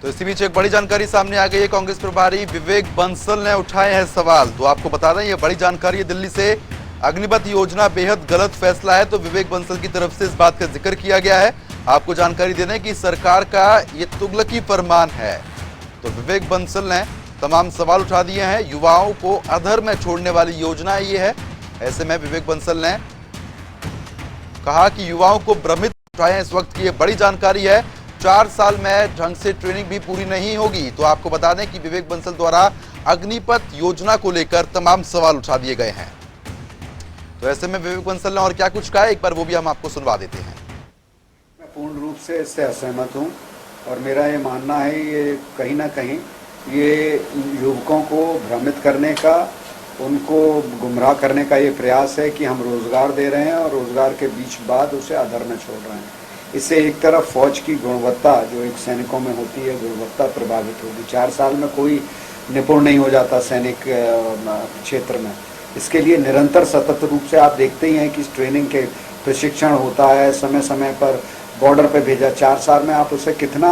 तो इसी बीच एक बड़ी जानकारी सामने आ गई है। कांग्रेस प्रभारी विवेक बंसल ने उठाए हैं सवाल। तो आपको बता दें, ये बड़ी जानकारी है दिल्ली से। अग्निपथ योजना बेहद गलत फैसला है, तो विवेक बंसल की तरफ से इस बात का जिक्र किया गया है। आपको जानकारी दे दें कि सरकार का ये तुगलकी फरमान है। तो विवेक बंसल ने तमाम सवाल उठा दिए हैं। युवाओं को अधर में छोड़ने वाली योजना ये है। ऐसे में विवेक बंसल ने कहा कि युवाओं को भ्रमित उठाए इस वक्त की ये बड़ी जानकारी है। 4 साल में ढंग से ट्रेनिंग भी पूरी नहीं होगी। तो आपको बता दें कि विवेक बंसल द्वारा अग्निपथ योजना को लेकर तमाम सवाल उठा दिए गए हैं। तो ऐसे में विवेक बंसल ने और क्या कुछ कहा, एक बार वो भी हम आपको सुनवा देते हैं। मैं पूर्ण रूप से इससे असहमत हूं और मेरा ये मानना है, ये कहीं ना कहीं ये युवकों को भ्रमित करने का, उनको गुमराह करने का ये प्रयास है कि हम रोजगार दे रहे हैं और रोजगार के बीच बाद उसे अधर में छोड़ रहे हैं। इससे एक तरफ फौज की गुणवत्ता जो एक सैनिकों में होती है, गुणवत्ता प्रभावित होगी। 4 साल में कोई निपुण नहीं हो जाता सैनिक क्षेत्र में। इसके लिए निरंतर सतत रूप से आप देखते ही हैं कि ट्रेनिंग के प्रशिक्षण होता है, समय समय पर बॉर्डर पे भेजा। 4 साल में आप उसे कितना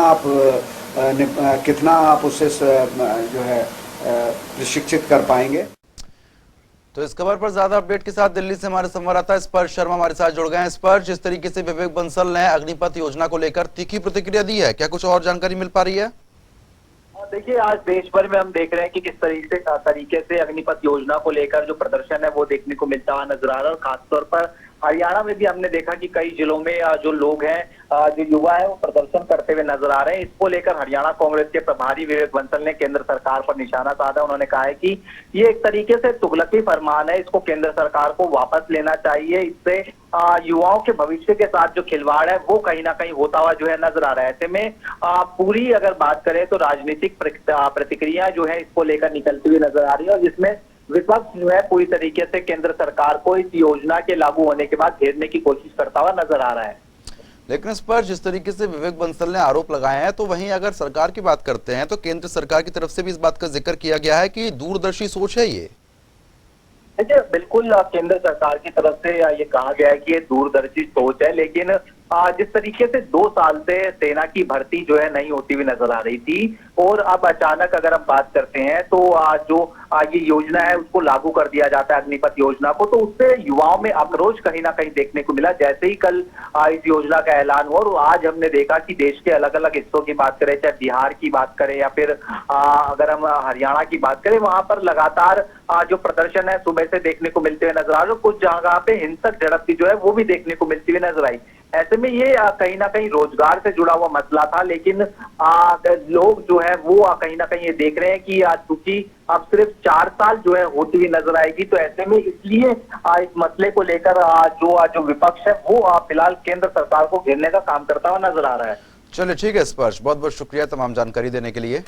आप उसे जो है प्रशिक्षित कर पाएंगे। तो इस खबर पर ज्यादा अपडेट के साथ दिल्ली से हमारे संवाददाता स्पर्श शर्मा हमारे साथ जुड़ गए हैं। स्पर्श, जिस तरीके से विवेक बंसल ने अग्निपथ योजना को लेकर तीखी प्रतिक्रिया दी है, क्या कुछ और जानकारी मिल पा रही है? देखिए, आज देश भर में हम देख रहे हैं कि किस तरीके से अग्निपथ योजना को लेकर जो प्रदर्शन है वो देखने को मिलता हुआ नजर आ रहा है। और खासतौर पर हरियाणा में भी हमने देखा कि कई जिलों में जो लोग हैं, जो युवा है, वो प्रदर्शन करते हुए नजर आ रहे हैं। इसको लेकर हरियाणा कांग्रेस के प्रभारी विवेक बंसल ने केंद्र सरकार पर निशाना साधा। उन्होंने कहा है कि ये एक तरीके से तुगलकी फरमान है, इसको केंद्र सरकार को वापस लेना चाहिए। इससे युवाओं के भविष्य के साथ जो खिलवाड़ है वो कहीं ना कहीं होता हुआ जो है नजर आ रहा है। ऐसे में पूरी अगर बात करें तो राजनीतिक प्रतिक्रिया जो है इसको लेकर निकलती हुई नजर आ रही है, और जिसमें विपक्ष जो है पूरी तरीके से केंद्र सरकार को इस योजना के लागू होने के बाद घेरने की कोशिश करता हुआ नजर आ रहा है। लेकिन इस पर जिस तरीके से विवेक बंसल ने आरोप लगाए हैं, तो वहीं अगर सरकार की बात करते हैं तो केंद्र सरकार की तरफ से भी इस बात का जिक्र किया गया है कि दूरदर्शी सोच है ये। देखिए, बिल्कुल केंद्र सरकार की तरफ से ये कहा गया है कि ये दूरदर्शी सोच है, लेकिन जिस तरीके से 2 साल से सेना की भर्ती जो है नहीं होती हुई नजर आ रही थी, और अब अचानक अगर हम बात करते हैं तो जो ये योजना है उसको लागू कर दिया जाता है, अग्निपथ योजना को, तो उससे युवाओं में आक्रोश कहीं ना कहीं देखने को मिला। जैसे ही कल इस योजना का ऐलान हुआ, और आज हमने देखा कि देश के अलग अलग हिस्सों की बात करें, चाहे बिहार की बात करें या फिर अगर हम हरियाणा की बात करें, वहां पर लगातार जो प्रदर्शन है सुबह से देखने को मिलते हुए नजर आ रहे हैं। कुछ जगह पे हिंसक झड़प भी जो है वो भी देखने को मिलती हुई नजर आई। ऐसे में ये कहीं ना कहीं रोजगार से जुड़ा हुआ मसला था, लेकिन लोग जो है वो कहीं ना कहीं ये देख रहे हैं कि चूंकि अब सिर्फ 4 साल जो है होती हुई नजर आएगी, तो ऐसे में इसलिए इस मसले को लेकर जो विपक्ष है वो फिलहाल केंद्र सरकार को घेरने का काम करता हुआ नजर आ रहा है। चलिए ठीक है स्पर्श, बहुत बहुत शुक्रिया तमाम जानकारी देने के लिए।